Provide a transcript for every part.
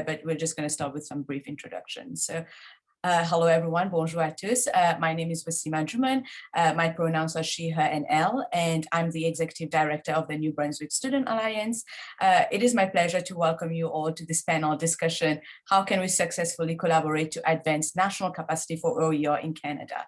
but we're just going to start with some brief introductions. So hello everyone, bonjour à tous. My name is Wasiimah Joomun. My pronouns are she, her, and elle, and I'm the Executive Director of the New Brunswick Student Alliance. It is my pleasure to welcome you all to this panel discussion, how can we successfully collaborate to advance national capacity for OER in Canada,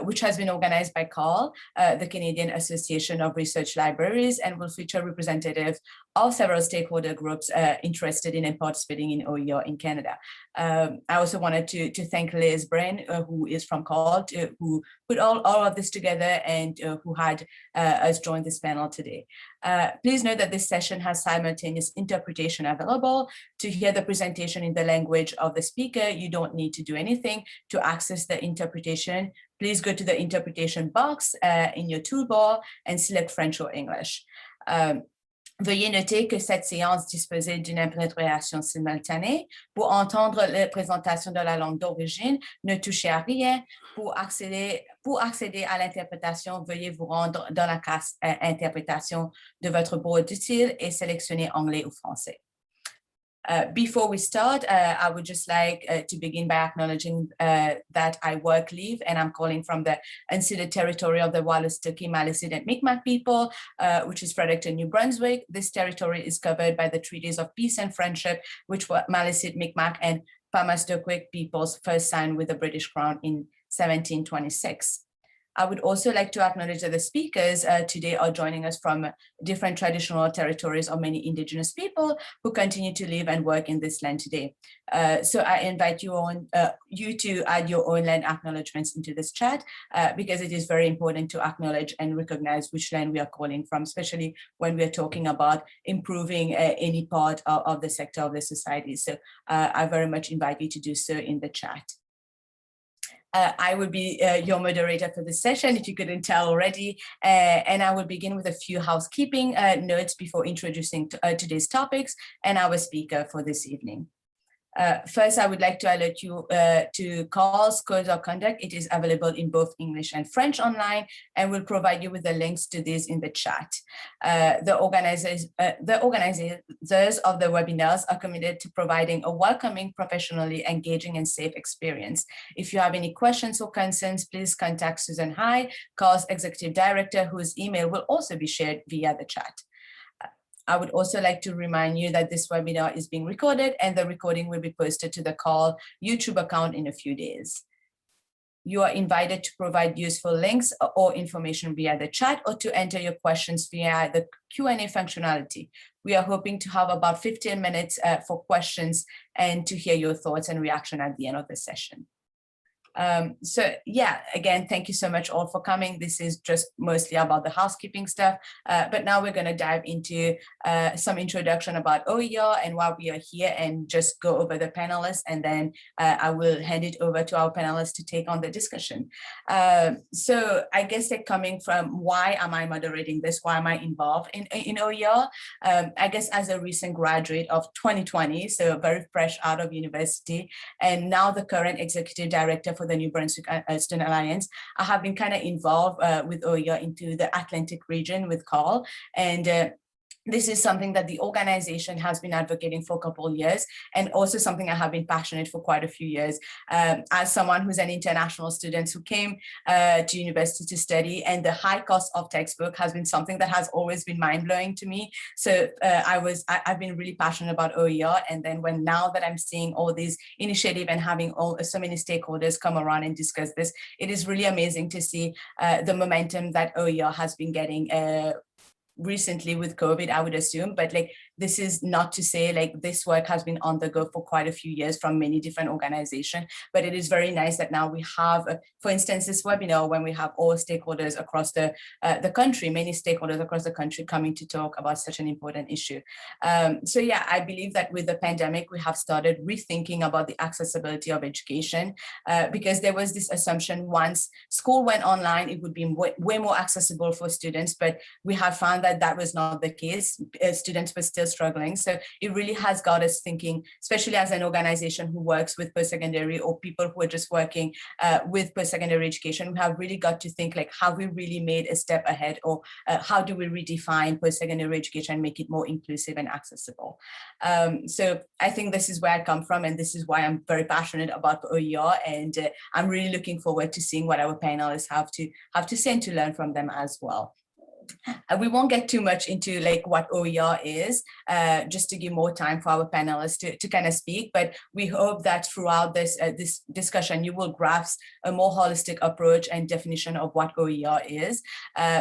which has been organized by CAL, the Canadian Association of Research Libraries, and will feature representatives of several stakeholder groups interested in and participating in OER in Canada. I also wanted to thank Liz Brain, who is from CAL, who put all of this together and who had us join this panel today. Please note that this session has simultaneous interpretation available. To hear the presentation in the language of the speaker, you don't need to do anything. To access the interpretation, please go to the interpretation box in your toolbar and select French or English. Veuillez noter que cette séance disposait d'une interprétation simultanée. Pour entendre la présentation de la langue d'origine, ne touchez à rien. Pour accéder à l'interprétation, veuillez vous rendre dans la case interprétation de votre boîte d'outils et sélectionner anglais ou français. Before we start, I would just like to begin by acknowledging that I work leave and I'm calling from the unceded territory of the Walistoki, Maliseet, and Mi'kmaq people, which is Fredericton, New Brunswick. This territory is covered by the treaties of peace and friendship, which were Maliseet, Mi'kmaq, and Pamastoquik peoples first signed with the British Crown in 1726. I would also like to acknowledge that the speakers today are joining us from different traditional territories of many Indigenous people who continue to live and work in this land today. So I invite you to add your own land acknowledgements into this chat because it is very important to acknowledge and recognize which land we are calling from, especially when we are talking about improving any part of the sector of the society. So I very much invite you to do so in the chat. I will be your moderator for this session, if you couldn't tell already, and I will begin with a few housekeeping notes before introducing today's topics and our speaker for this evening. First, I would like to alert you to CAL's Code of Conduct. It is available in both English and French online, and we'll provide you with the links to this in the chat. The organizers of the webinars are committed to providing a welcoming, professionally engaging, and safe experience. If you have any questions or concerns, please contact Susan Hai, CAL's Executive Director, whose email will also be shared via the chat. I would also like to remind you that this webinar is being recorded and the recording will be posted to the CAL YouTube account in a few days. You are invited to provide useful links or information via the chat or to enter your questions via the Q&A functionality. We are hoping to have about 15 minutes for questions and to hear your thoughts and reaction at the end of the session. So yeah, again, thank you so much all for coming. This is just mostly about the housekeeping stuff, but now we're going to dive into some introduction about OER and why we are here and just go over the panelists, and then I will hand it over to our panelists to take on the discussion. So I guess they're coming from why am I moderating this? Why am I involved in OER? I guess as a recent graduate of 2020, so very fresh out of university, and now the current executive director for the New Brunswick Student Alliance, I have been kind of involved with OER into the Atlantic region with CAL, and this is something that the organization has been advocating for a couple of years, and also something I have been passionate for quite a few years. As someone who's an international student who came to university to study, and the high cost of textbook has been something that has always been mind-blowing to me. So I've been really passionate about OER, and then now that I'm seeing all these initiatives and having so many stakeholders come around and discuss this, it is really amazing to see the momentum that OER has been getting recently with COVID, I would assume, but like this is not to say like this work has been on the go for quite a few years from many different organizations, but it is very nice that now we have, for instance, this webinar when we have all stakeholders across the country, many stakeholders across the country coming to talk about such an important issue. So yeah, I believe that with the pandemic, we have started rethinking about the accessibility of education because there was this assumption once school went online, it would be way more accessible for students, but we have found that that was not the case. Students were still struggling. So it really has got us thinking, especially as an organization who works with post-secondary or people who are just working with post-secondary education, we have really got to think like, have we really made a step ahead, or how do we redefine post-secondary education and make it more inclusive and accessible? So I think this is where I come from, and this is why I'm very passionate about OER, and I'm really looking forward to seeing what our panelists have to say and to learn from them as well. We won't get too much into like what OER is, just to give more time for our panelists to kind of speak, but we hope that throughout this discussion, you will grasp a more holistic approach and definition of what OER is.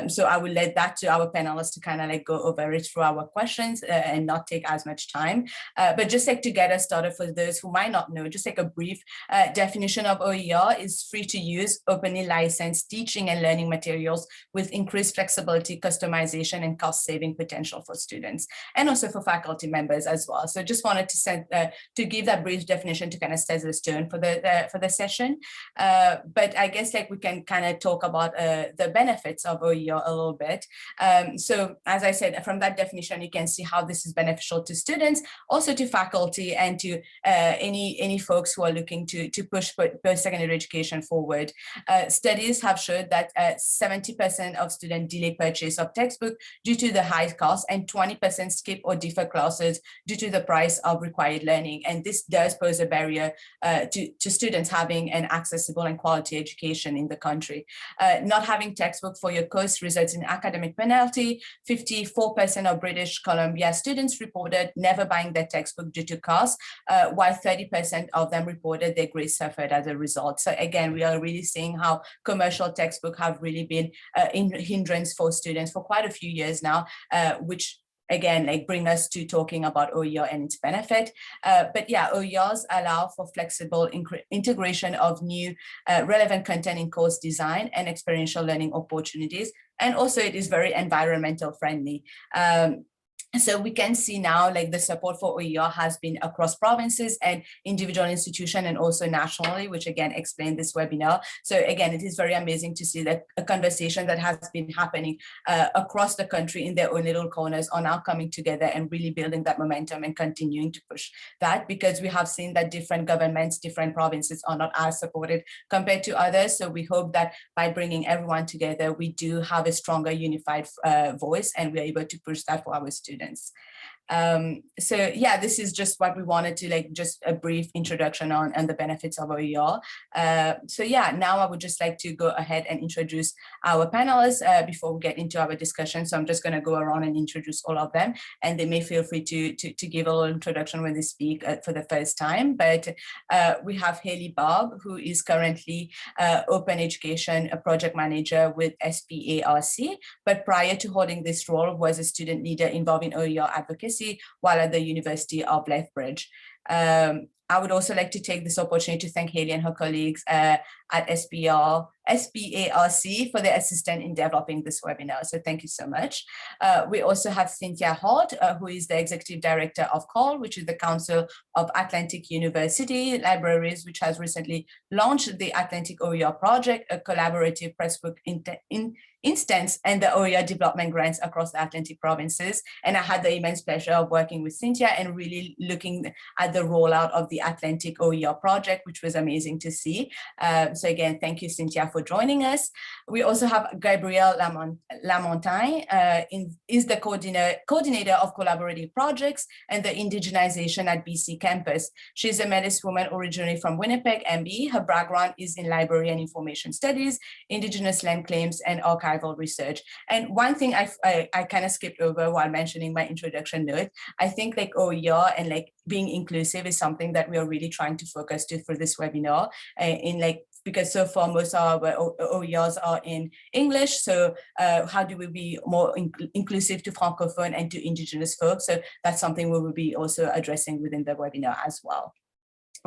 So I will let that to our panelists to kind of like go over it through our questions and not take as much time. But just like to get us started, for those who might not know, just like a brief definition of OER is free to use, openly licensed teaching and learning materials with increased flexibility, customization, and cost-saving potential for students and also for faculty members as well. So just wanted to give that brief definition to kind of set the tone for the session. But I guess like we can kind of talk about the benefits of OER a little bit. So as I said, from that definition, you can see how this is beneficial to students, also to faculty, and to any folks who are looking to push post-secondary education forward. Studies have showed that 70% of students delay purchase of textbook due to the high cost, and 20% skip or defer classes due to the price of required learning. And this does pose a barrier to students having an accessible and quality education in the country. Not having textbook for your course results in academic penalty. 54% of British Columbia students reported never buying their textbook due to cost, while 30% of them reported their grades suffered as a result. So again, we are really seeing how commercial textbooks have really been a hindrance for students for quite a few years now, which again, like bring us to talking about OER and its benefit. But yeah, OERs allow for flexible integration of new relevant content in course design and experiential learning opportunities. And also it is very environmental friendly. So we can see now like the support for OER has been across provinces and individual institutions, and also nationally, which again explained this webinar. So again, it is very amazing to see that a conversation that has been happening across the country in their own little corners are now coming together and really building that momentum and continuing to push that, because we have seen that different governments, different provinces are not as supported compared to others. So we hope that by bringing everyone together, we do have a stronger unified voice, and we're able to push that for our students. So yeah, this is just what we wanted to like, just a brief introduction on and the benefits of OER. So yeah, now I would just like to go ahead and introduce our panelists before we get into our discussion. So I'm just going to go around and introduce all of them, and they may feel free to give a little introduction when they speak for the first time. But we have Hailey Babb, who is currently Open Education project manager with SPARC, but prior to holding this role was a student leader involved in OER advocacy while at the University of Lethbridge. I would also like to take this opportunity to thank Hailey and her colleagues at SPARC for their assistance in developing this webinar. So thank you so much. We also have Cynthia Holt, who is the Executive Director of CALL, which is the Council of Atlantic University Libraries, which has recently launched the Atlantic OER Project, a collaborative pressbook instance, and the OER development grants across the Atlantic provinces. And I had the immense pleasure of working with Cynthia and really looking at the rollout of the Atlantic OER project, which was amazing to see. So again, thank you, Cynthia, for joining us. We also have Gabrielle Lamontagne, is the coordinator of collaborative projects and the Indigenization at BC campus. She's a Métis woman originally from Winnipeg, MB. Her background is in library and information studies, Indigenous land claims, and archival research. And one thing I kind of skipped over while mentioning my introduction note, I think like OER and like being inclusive is something that we are really trying to focus to for this webinar, because so far most of our OERs are in English. So how do we be more inclusive to Francophone and to Indigenous folks? So that's something we will be also addressing within the webinar as well.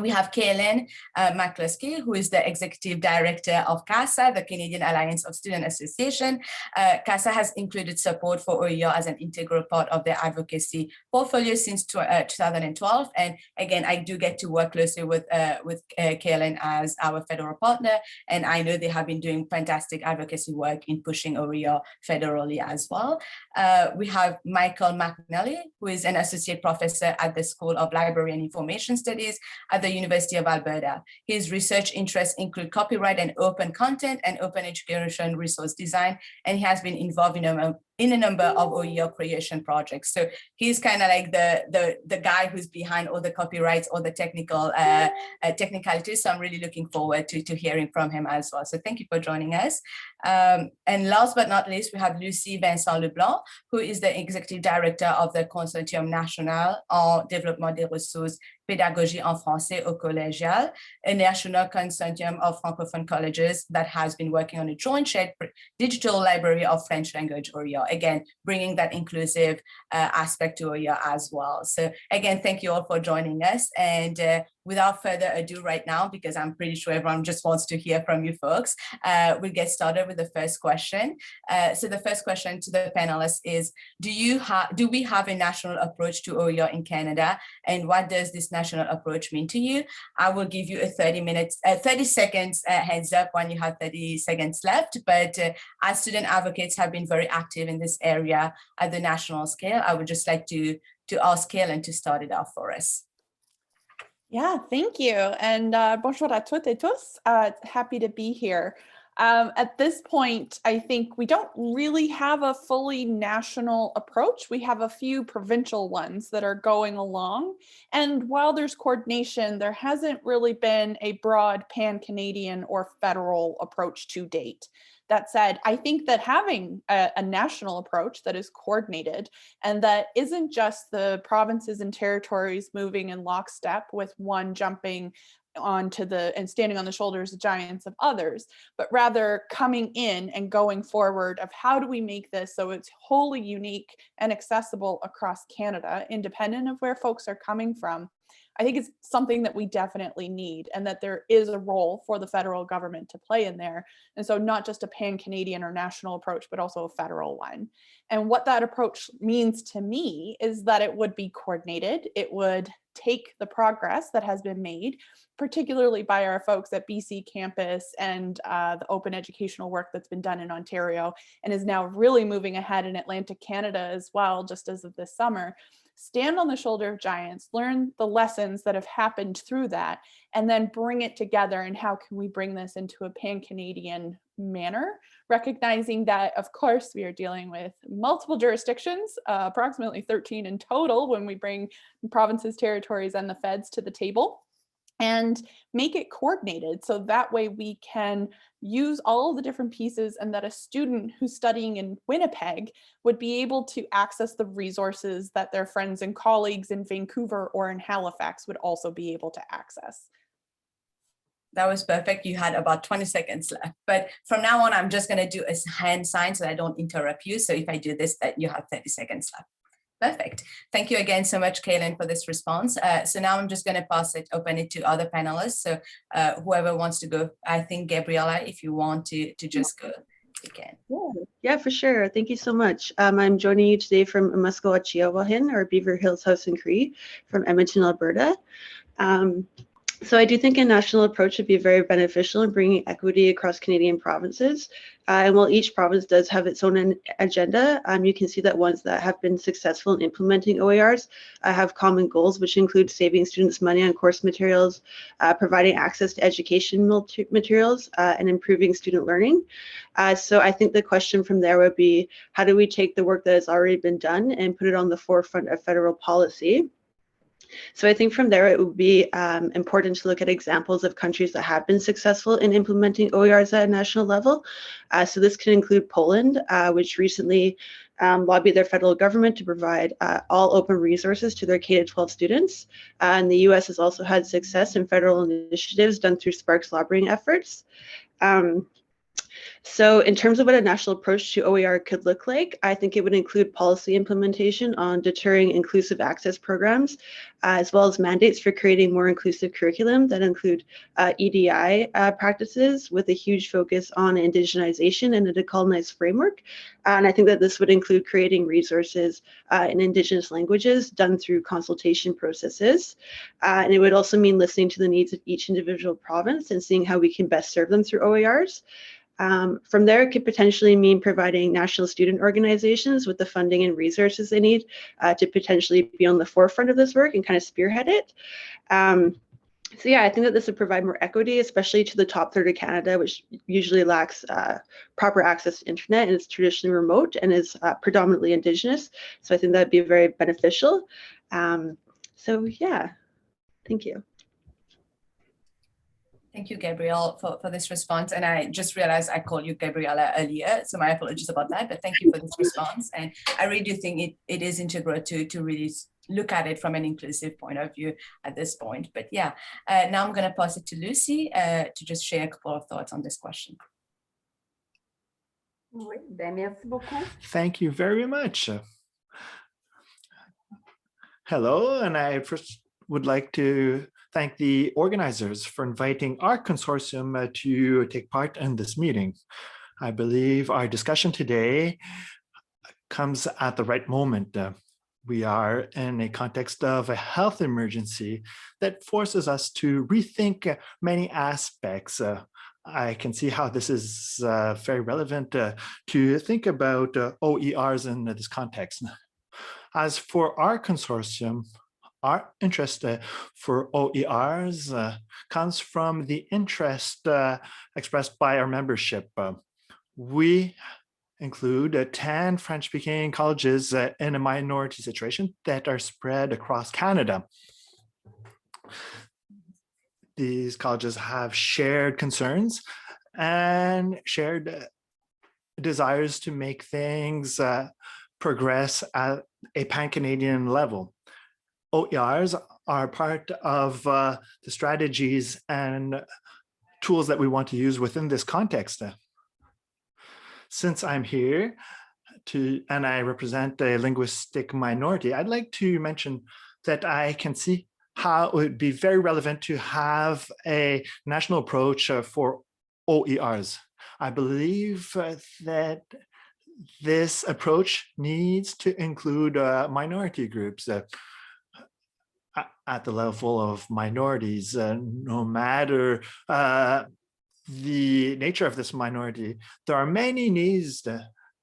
We have Kalin McCluskey, who is the Executive Director of CASA, the Canadian Alliance of Student Association. CASA has included support for OER as an integral part of their advocacy portfolio since 2012. And again, I do get to work closely with Kalin as our federal partner. And I know they have been doing fantastic advocacy work in pushing OER federally as well. We have Michael McNally, who is an associate professor at the School of Library and Information Studies at the University of Alberta. His research interests include copyright and open content and open education resource design, and he has been involved in a number of OER creation projects. So he's kind of like the guy who's behind all the copyrights, all the technical technicalities. So I'm really looking forward to hearing from him as well. So thank you for joining us. And last but not least, we have Lucie Vincent Leblanc, who is the Executive Director of the Consortium National en Développement des Ressources Pédagogie en Français au Collégial, a national consortium of Francophone colleges that has been working on a joint shared digital library of French language OER, again, bringing that inclusive aspect to OER as well. So again, thank you all for joining us. And without further ado right now, because I'm pretty sure everyone just wants to hear from you folks, we'll get started with the first question. So the first question to the panelists is, do we have a national approach to OER in Canada? And what does this national approach mean to you? I will give you a 30 seconds heads up when you have 30 seconds left. But as student advocates have been very active in this area at the national scale, I would just like to ask Kalin to start it off for us. Yeah, thank you. And bonjour à toutes et tous. Happy to be here. At this point, I think we don't really have a fully national approach. We have a few provincial ones that are going along. And while there's coordination, there hasn't really been a broad pan-Canadian or federal approach to date. That said, I think that having a national approach that is coordinated and that isn't just the provinces and territories moving in lockstep with one jumping onto and standing on the shoulders of giants of others, but rather coming in and going forward of how do we make this so it's wholly unique and accessible across Canada, independent of where folks are coming from. I think it's something that we definitely need, and that there is a role for the federal government to play in there. And so not just a pan-Canadian or national approach, but also a federal one. And what that approach means to me is that it would be coordinated. It would take the progress that has been made, particularly by our folks at BC campus and the open educational work that's been done in Ontario and is now really moving ahead in Atlantic Canada as well, just as of this summer. Stand on the shoulder of giants, learn the lessons that have happened through that, and then bring it together. And how can we bring this into a pan-Canadian manner, recognizing that, of course, we are dealing with multiple jurisdictions, approximately 13 in total when we bring provinces, territories, and the feds to the table, and make it coordinated so that way we can use all of the different pieces, and that a student who's studying in Winnipeg would be able to access the resources that their friends and colleagues in Vancouver or in Halifax would also be able to access. That was perfect. You had about 20 seconds left. But from now on, I'm just going to do a hand sign so that I don't interrupt you. So if I do this, that you have 30 seconds left. Perfect. Thank you again so much, Kalin, for this response. So now I'm just going to open it to other panelists. So whoever wants to go, I think, Gabrielle, if you want to just go, you can. Yeah, for sure. Thank you so much. I'm joining you today from Muskowachiawahin, or Beaver Hills House and Cree, from Edmonton, Alberta. So I do think a national approach would be very beneficial in bringing equity across Canadian provinces. And while each province does have its own agenda, you can see that ones that have been successful in implementing OERs have common goals, which include saving students money on course materials, providing access to education materials, and improving student learning. So I think the question from there would be, how do we take the work that has already been done and put it on the forefront of federal policy? So I think from there, it would be important to look at examples of countries that have been successful in implementing OERs at a national level. So this can include Poland, which recently lobbied their federal government to provide all open resources to their K-12 students. And the US has also had success in federal initiatives done through SPARC's lobbying efforts. So in terms of what a national approach to OER could look like, I think it would include policy implementation on deterring inclusive access programs, as well as mandates for creating more inclusive curriculum that include EDI practices with a huge focus on indigenization and a decolonized framework. And I think that this would include creating resources in Indigenous languages done through consultation processes. And it would also mean listening to the needs of each individual province and seeing how we can best serve them through OERs. From there, it could potentially mean providing national student organizations with the funding and resources they need to potentially be on the forefront of this work and kind of spearhead it. So yeah, I think that this would provide more equity, especially to the top third of Canada, which usually lacks proper access to internet and is traditionally remote and is predominantly Indigenous. So I think that'd be very beneficial. So yeah, thank you. Thank you, Gabrielle, for this response. And I just realized I called you Gabriella earlier, so my apologies about that, but thank you for this response. And I really do think it is integral to really look at it from an inclusive point of view at this point. But yeah, now I'm going to pass it to Lucy to just share a couple of thoughts on this question. Thank you very much. Hello, and I first would like to thank the organizers for inviting our consortium to take part in this meeting. I believe our discussion today comes at the right moment. We are in a context of a health emergency that forces us to rethink many aspects. I can see how this is very relevant to think about OERs in this context. As for our consortium, our interest for OERs comes from the interest expressed by our membership. We include 10 French-speaking colleges in a minority situation that are spread across Canada. These colleges have shared concerns and shared desires to make things progress at a pan-Canadian level. OERs are part of the strategies and tools that we want to use within this context. Since I'm here and I represent a linguistic minority, I'd like to mention that I can see how it would be very relevant to have a national approach for OERs. I believe that this approach needs to include minority groups at the level of minorities, no matter the nature of this minority. There are many needs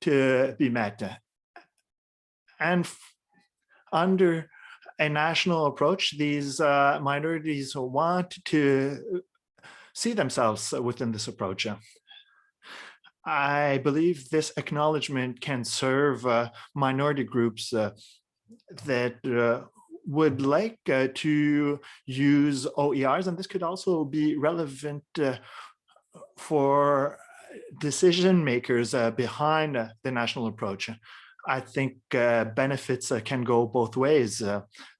to be met. And under a national approach, these minorities want to see themselves within this approach. I believe this acknowledgement can serve minority groups that would like to use OERs, and this could also be relevant for decision makers behind the national approach. I think benefits can go both ways.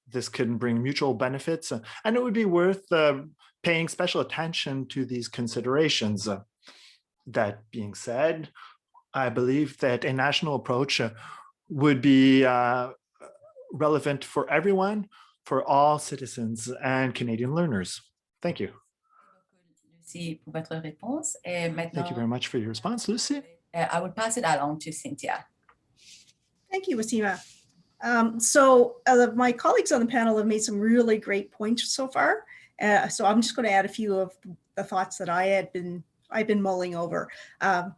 This can bring mutual benefits, and it would be worth paying special attention to these considerations. That being said, I believe that a national approach would be relevant for everyone, for all citizens and Canadian learners. Thank you. Lucy, pour votre réponse. Et maintenant, thank you very much for your response, Lucy. I will pass it along to Cynthia. Thank you, Wasiimah. My colleagues on the panel have made some really great points so far. So I'm just going to add a few of the thoughts that I've been mulling over.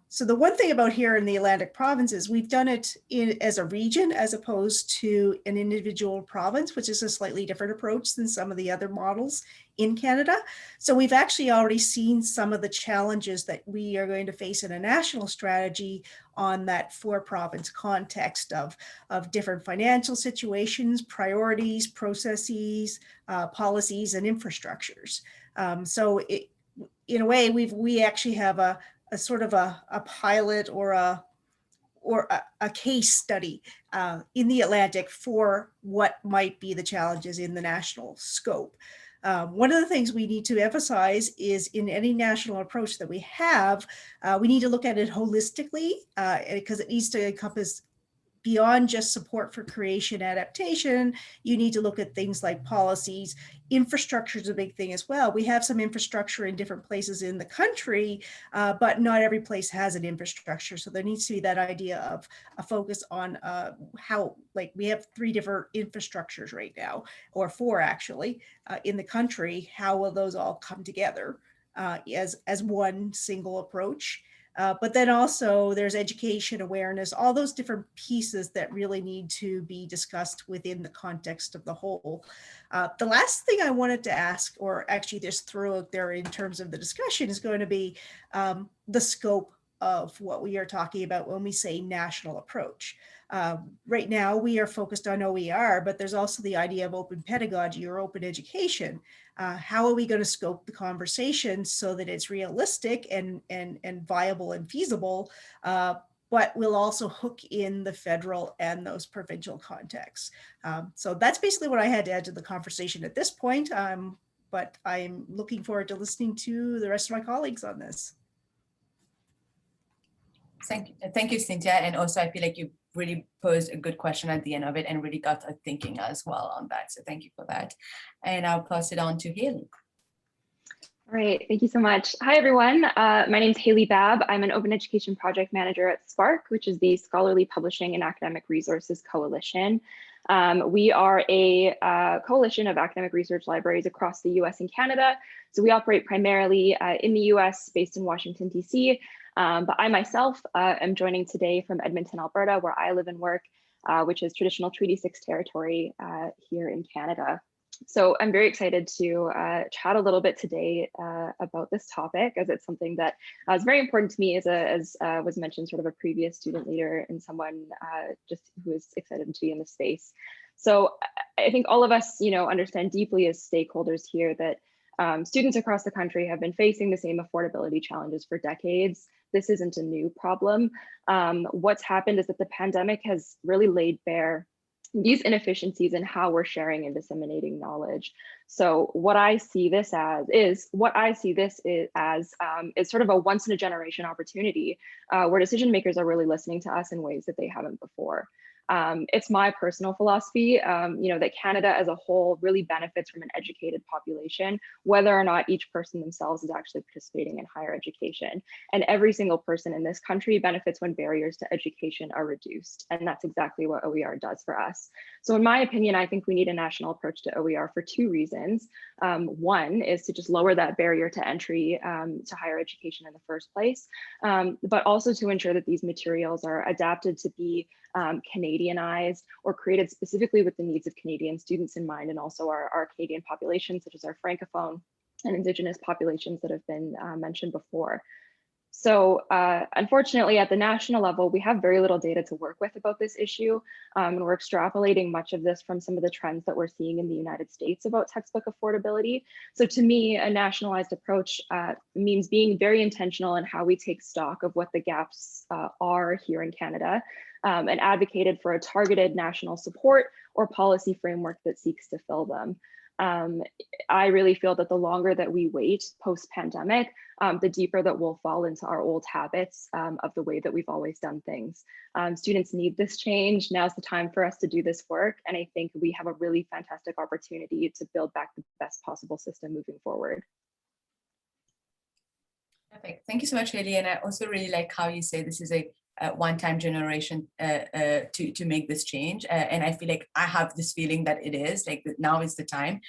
So the one thing about here in the Atlantic provinces, we've done it as a region as opposed to an individual province, which is a slightly different approach than some of the other models in Canada. So we've actually already seen some of the challenges that we are going to face in a national strategy on that four-province context of different financial situations, priorities, processes, policies, and infrastructures. In a way, we actually have a sort of a pilot or a case study in the Atlantic for what might be the challenges in the national scope. One of the things we need to emphasize is in any national approach that we have, we need to look at it holistically because it needs to encompass beyond just support for creation adaptation. You need to look at things like policies. Infrastructure is a big thing as well. We have some infrastructure in different places in the country, but not every place has an infrastructure. So there needs to be that idea of a focus on how, like we have 3 different infrastructures right now, or 4 actually, in the country. How will those all come together as one single approach? But then also there's education, awareness, all those different pieces that really need to be discussed within the context of the whole. The last thing I wanted to ask, or actually just throw out there in terms of the discussion, is going to be the scope of what we are talking about when we say national approach. Right now we are focused on OER, but there's also the idea of open pedagogy or open education. How are we going to scope the conversation so that it's realistic and viable and feasible, but we'll also hook in the federal and those provincial contexts. So that's basically what I had to add to the conversation at this point, but I'm looking forward to listening to the rest of my colleagues on this. Thank you, Cynthia. And also I feel like you really posed a good question at the end of it and really got us thinking as well on that. So thank you for that. And I'll pass it on to Hailey. All right, thank you so much. Hi, everyone. My name is Hailey Babb. I'm an open education project manager at SPARC, which is the Scholarly Publishing and Academic Resources Coalition. We are a coalition of academic research libraries across the US and Canada. So we operate primarily in the US, based in Washington, DC. But I myself am joining today from Edmonton, Alberta, where I live and work, which is traditional Treaty 6 territory here in Canada. So I'm very excited to chat a little bit today about this topic, as it's something that is very important to me as was mentioned, sort of a previous student leader and someone just who is excited to be in the space. So I think all of us, understand deeply as stakeholders here that students across the country have been facing the same affordability challenges for decades. This isn't a new problem. What's happened is that the pandemic has really laid bare these inefficiencies in how we're sharing and disseminating knowledge. So what I see this as is sort of a once in a generation opportunity where decision makers are really listening to us in ways that they haven't before. It's my personal philosophy, that Canada as a whole really benefits from an educated population, whether or not each person themselves is actually participating in higher education. And every single person in this country benefits when barriers to education are reduced. And that's exactly what OER does for us. So in my opinion, I think we need a national approach to OER for 2 reasons. One is to just lower that barrier to entry to higher education in the first place, but also to ensure that these materials are adapted to be Canadianized or created specifically with the needs of Canadian students in mind, and also our Canadian population, such as our Francophone and Indigenous populations that have been mentioned before. So unfortunately, at the national level, we have very little data to work with about this issue. And we're extrapolating much of this from some of the trends that we're seeing in the United States about textbook affordability. So to me, a nationalized approach means being very intentional in how we take stock of what the gaps are here in Canada, and advocated for a targeted national support or policy framework that seeks to fill them. I really feel that the longer that we wait post-pandemic, the deeper that we'll fall into our old habits of the way that we've always done things. Students need this change. Now's the time for us to do this work. And I think we have a really fantastic opportunity to build back the best possible system moving forward. Perfect. Thank you so much, Hailey. And I also really like how you say this is a one-time generation to make this change. And I feel like I have this feeling that it is like now is the time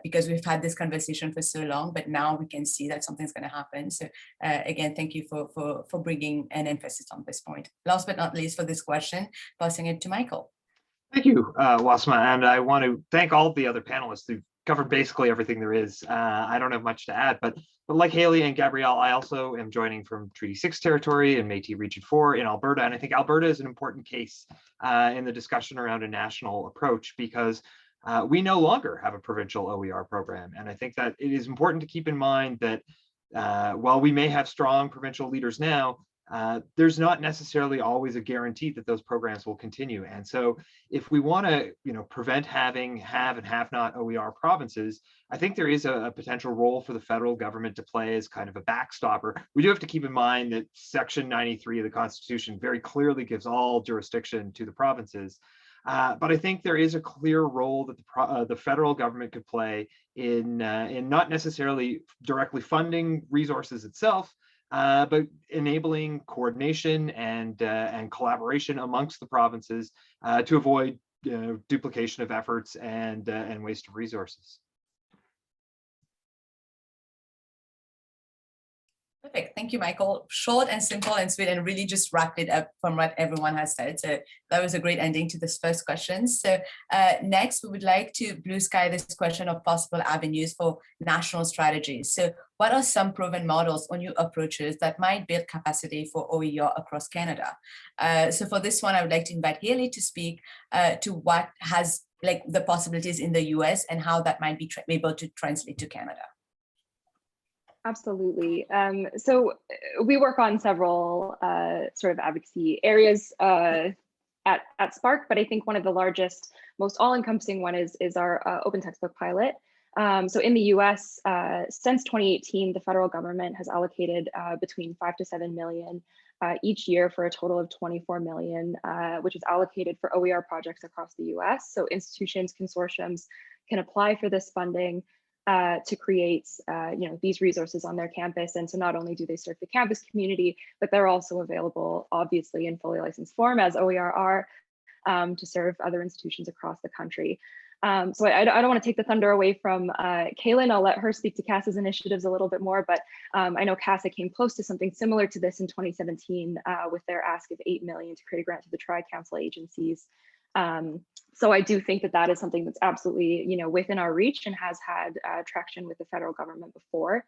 because we've had this conversation for so long, but now we can see that something's going to happen. So again, thank you for bringing an emphasis on this point. Last but not least for this question, passing it to Michael. Thank you, Wasiimah. And I want to thank all the other panelists who've covered basically everything there is. I don't have much to add, but like Hailey and Gabrielle, I also am joining from Treaty 6 territory and Métis Region 4 in Alberta. And I think Alberta is an important case in the discussion around a national approach because we no longer have a provincial OER program. And I think that it is important to keep in mind that while we may have strong provincial leaders now, there's not necessarily always a guarantee that those programs will continue. And so if we want to, prevent having have and have not OER provinces, I think there is a potential role for the federal government to play as kind of a backstopper. We do have to keep in mind that Section 93 of the Constitution very clearly gives all jurisdiction to the provinces. But I think there is a clear role that the federal government could play in not necessarily directly funding resources itself, but enabling coordination and collaboration amongst the provinces to avoid duplication of efforts and waste of resources. Perfect. Thank you, Michael. Short and simple and sweet, and really just wrapped it up from what everyone has said. So that was a great ending to this first question. So next, we would like to blue sky this question of possible avenues for national strategies. So what are some proven models or new approaches that might build capacity for OER across Canada? So for this one, I would like to invite Hailey to speak to what has the possibilities in the US and how that might be able to translate to Canada. Absolutely. So we work on several sort of advocacy areas at SPARC, but I think one of the largest, most all-encompassing one is our open textbook pilot. So in the US, since 2018, the federal government has allocated between 5 to 7 million each year for a total of 24 million, which is allocated for OER projects across the US. So institutions, consortiums can apply for this funding to create these resources on their campus. And so not only do they serve the campus community, but they're also available, obviously, in fully licensed form as OER are to serve other institutions across the country. So I don't want to take the thunder away from Kalin. I'll let her speak to CASA's initiatives a little bit more, but I know CASA came close to something similar to this in 2017 with their ask of 8 million to create a grant to the Tri-Council agencies. So I do think that is something that's absolutely, within our reach and has had traction with the federal government before.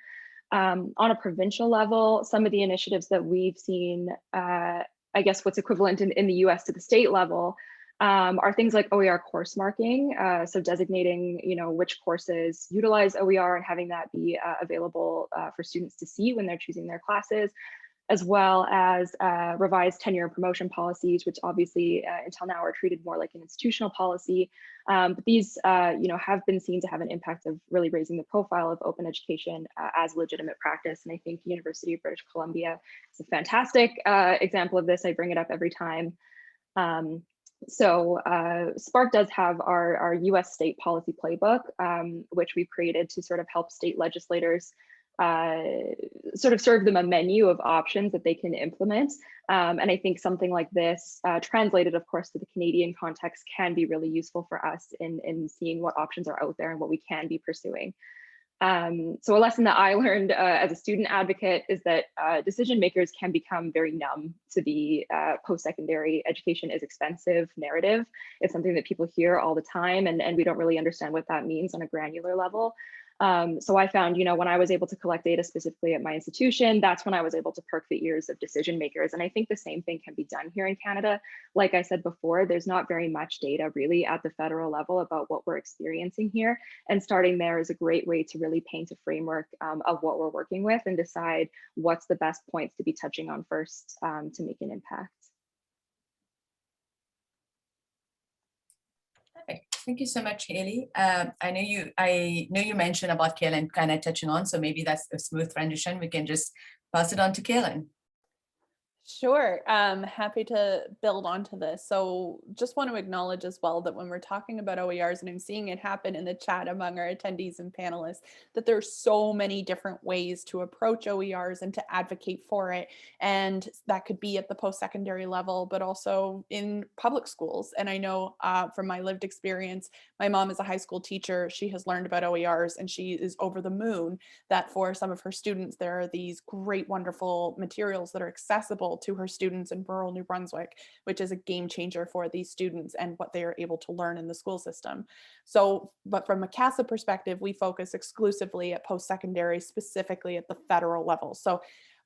On a provincial level, some of the initiatives that we've seen, I guess what's equivalent in the US to the state level, are things like OER course marking. So designating, which courses utilize OER and having that be available for students to see when they're choosing their classes, as well as revised tenure and promotion policies, which obviously until now are treated more like an institutional policy. But these, have been seen to have an impact of really raising the profile of open education as a legitimate practice. And I think the University of British Columbia is a fantastic example of this. I bring it up every time. So SPARC does have our US state policy playbook, which we've created to sort of help state legislators sort of serve them a menu of options that they can implement. And I think something like this, translated, of course, to the Canadian context, can be really useful for us in seeing what options are out there and what we can be pursuing. So a lesson that I learned as a student advocate is that decision makers can become very numb to the post-secondary education is expensive narrative. It's something that people hear all the time, and we don't really understand what that means on a granular level. So I found, when I was able to collect data specifically at my institution, that's when I was able to perk the ears of decision makers. And I think the same thing can be done here in Canada. Like I said before, there's not very much data really at the federal level about what we're experiencing here. And starting there is a great way to really paint a framework of what we're working with and decide what's the best points to be touching on first to make an impact. Thank you so much, Hailey. I know you mentioned about Kalin kind of touching on, so maybe that's a smooth transition. We can just pass it on to Kalin. Sure. Happy to build onto this. So just want to acknowledge as well that when we're talking about OERs, and I'm seeing it happen in the chat among our attendees and panelists, that there's so many different ways to approach OERs and to advocate for it. And that could be at the post-secondary level, but also in public schools. And I know from my lived experience, my mom is a high school teacher. She has learned about OERs and she is over the moon that for some of her students, there are these great, wonderful materials that are accessible to her students in rural New Brunswick, which is a game changer for these students and what they are able to learn in the school system. So, but from a CASA perspective, we focus exclusively at post-secondary, specifically at the federal level. So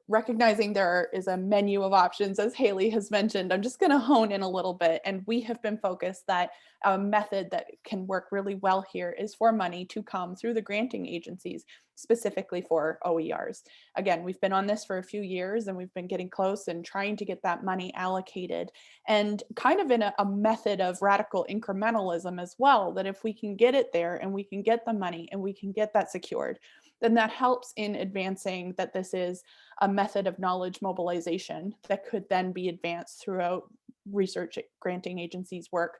recognizing there is a menu of options, as Hailey has mentioned, I'm just going to hone in a little bit. And we have been focused that a method that can work really well here is for money to come through the granting agencies, specifically for OERs. Again, we've been on this for a few years and we've been getting close and trying to get that money allocated, and kind of in a method of radical incrementalism as well, that if we can get it there and we can get the money and we can get that secured, then that helps in advancing that this is a method of knowledge mobilization that could then be advanced throughout research granting agencies' work,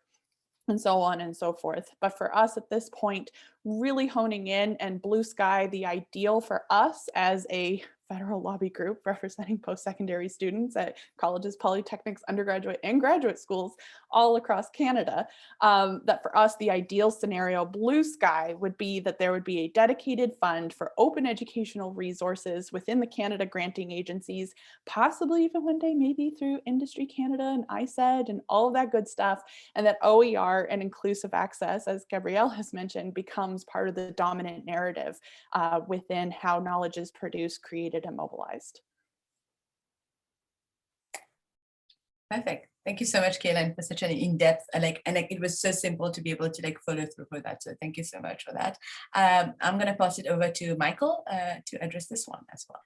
and so on and so forth. But for us at this point, really honing in and blue sky, the ideal for us as a federal lobby group representing post-secondary students at colleges, polytechnics, undergraduate and graduate schools all across Canada, that for us, the ideal scenario, blue sky, would be that there would be a dedicated fund for open educational resources within the Canada granting agencies, possibly even one day, maybe through Industry Canada and ISED and all of that good stuff. And that OER and inclusive access, as Gabrielle has mentioned, becomes part of the dominant narrative within how knowledge is produced, created, and mobilized. Perfect. Thank you so much, Kalin, for such an in-depth, and it was so simple to be able to follow through with that. So thank you so much for that. I'm going to pass it over to Michael to address this one as well.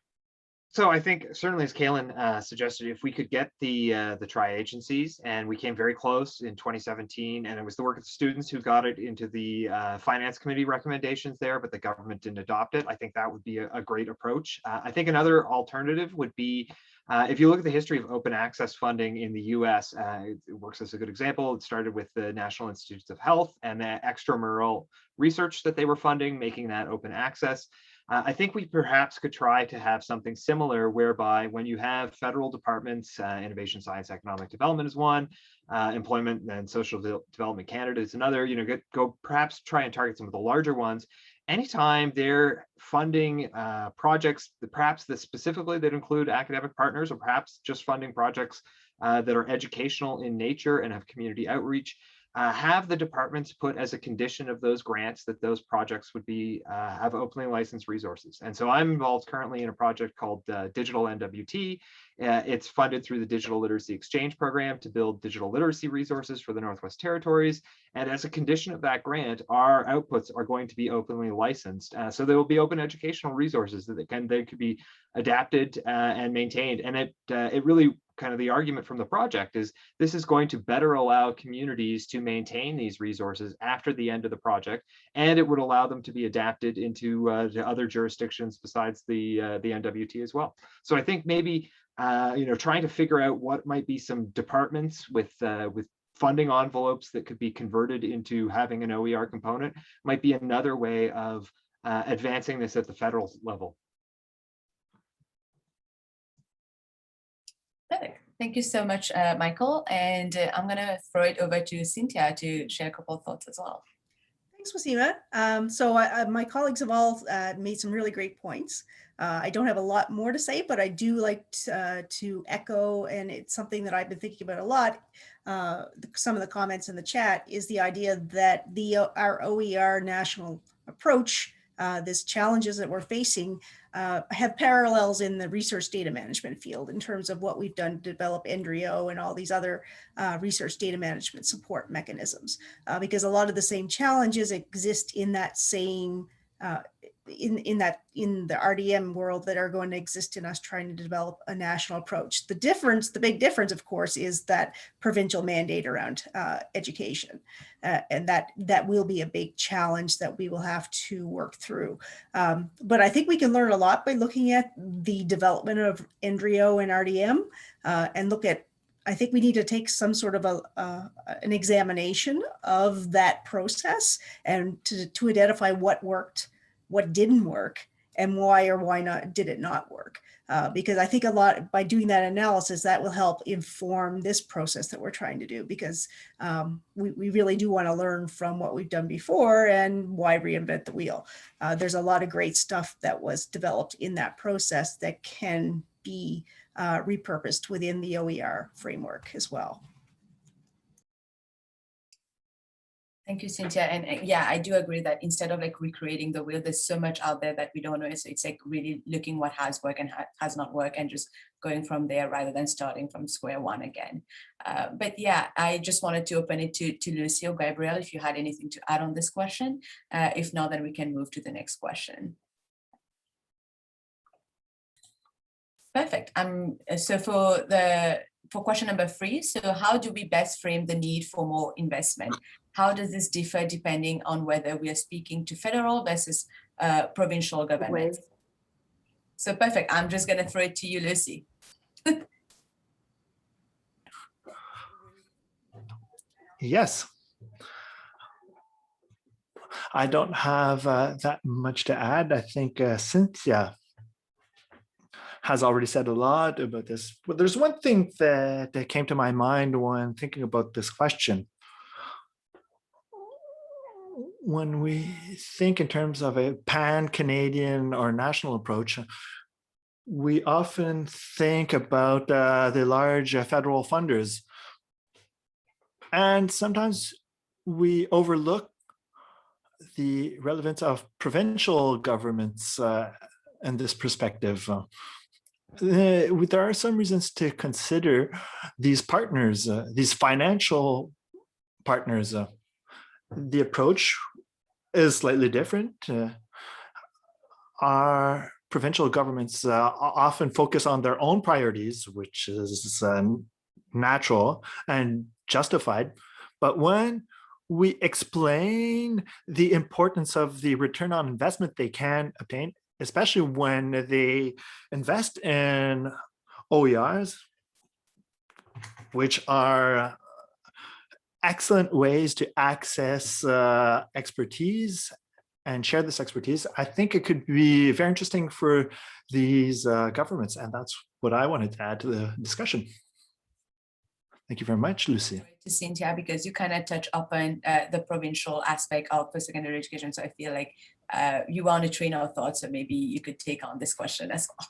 So I think certainly, as Kalin suggested, if we could get the tri-agencies, and we came very close in 2017, and it was the work of the students who got it into the finance committee recommendations there, but the government didn't adopt it. I think that would be a great approach. I think another alternative would be, if you look at the history of open access funding in the US, it works as a good example. It started with the National Institutes of Health and the extramural research that they were funding, making that open access. I think we perhaps could try to have something similar, whereby when you have federal departments, Innovation, Science, Economic Development is one, Employment and Social Development Canada is another, go perhaps try and target some of the larger ones. Anytime they're funding projects, perhaps specifically that include academic partners, or perhaps just funding projects that are educational in nature and have community outreach, have the departments put as a condition of those grants that those projects would be have openly licensed resources. And so I'm involved currently in a project called Digital NWT. It's funded through the Digital Literacy Exchange Program to build digital literacy resources for the Northwest Territories. And as a condition of that grant, our outputs are going to be openly licensed. So there will be open educational resources that they could be adapted and maintained. And it really, kind of the argument from the project is, this is going to better allow communities to maintain these resources after the end of the project, and it would allow them to be adapted into to other jurisdictions besides the NWT as well. So I think maybe trying to figure out what might be some departments with funding envelopes that could be converted into having an OER component might be another way of advancing this at the federal level. Perfect. Thank you so much, Michael. And I'm going to throw it over to Cynthia to share a couple of thoughts as well. Thanks, Wasiimah. So my colleagues have all made some really great points. I don't have a lot more to say, but I do like to echo, and it's something that I've been thinking about a lot. Some of the comments in the chat is the idea that our OER national approach, these challenges that we're facing, have parallels in the research data management field in terms of what we've done to develop NDRIO and all these other research data management support mechanisms, because a lot of the same challenges exist in that same in the RDM world that are going to exist in us trying to develop a national approach. The big difference, of course, is that provincial mandate around education, and that will be a big challenge that we will have to work through. But I think we can learn a lot by looking at the development of NDRIO and RDM, and look at, I think we need to take some sort of an examination of that process, and to identify what worked, what didn't work, and why or why not did it not work. Because I think a lot, by doing that analysis, that will help inform this process that we're trying to do, because we really do want to learn from what we've done before, and why reinvent the wheel. There's a lot of great stuff that was developed in that process that can be repurposed within the OER framework as well. Thank you, Cynthia. And yeah, I do agree that instead of like recreating the wheel, there's so much out there that we don't know. So it's like really looking what has worked and has not worked and just going from there rather than starting from square one again. But yeah, I just wanted to open it to Lucy or Gabrielle if you had anything to add on this question. If not, then we can move to the next question. Perfect. So for question number 3, so how do we best frame the need for more investment? How does this differ depending on whether we are speaking to federal versus provincial governments? So perfect. I'm just going to throw it to you, Lucy. Yes. I don't have that much to add. I think Cynthia has already said a lot about this. But there's one thing that came to my mind when thinking about this question. When we think in terms of a pan-Canadian or national approach, we often think about the large federal funders. And sometimes we overlook the relevance of provincial governments in this perspective. There are some reasons to consider these partners, these financial partners. The approach is slightly different. Our provincial governments often focus on their own priorities, which is natural and justified. But when we explain the importance of the return on investment they can obtain, especially when they invest in OERs, which are excellent ways to access expertise and share this expertise, I think it could be very interesting for these governments. And that's what I wanted to add to the discussion. Thank you very much, Lucy. To Cynthia, because you kind of touch upon the provincial aspect of post-secondary education. So I feel like you want to train our thoughts, so maybe you could take on this question as well.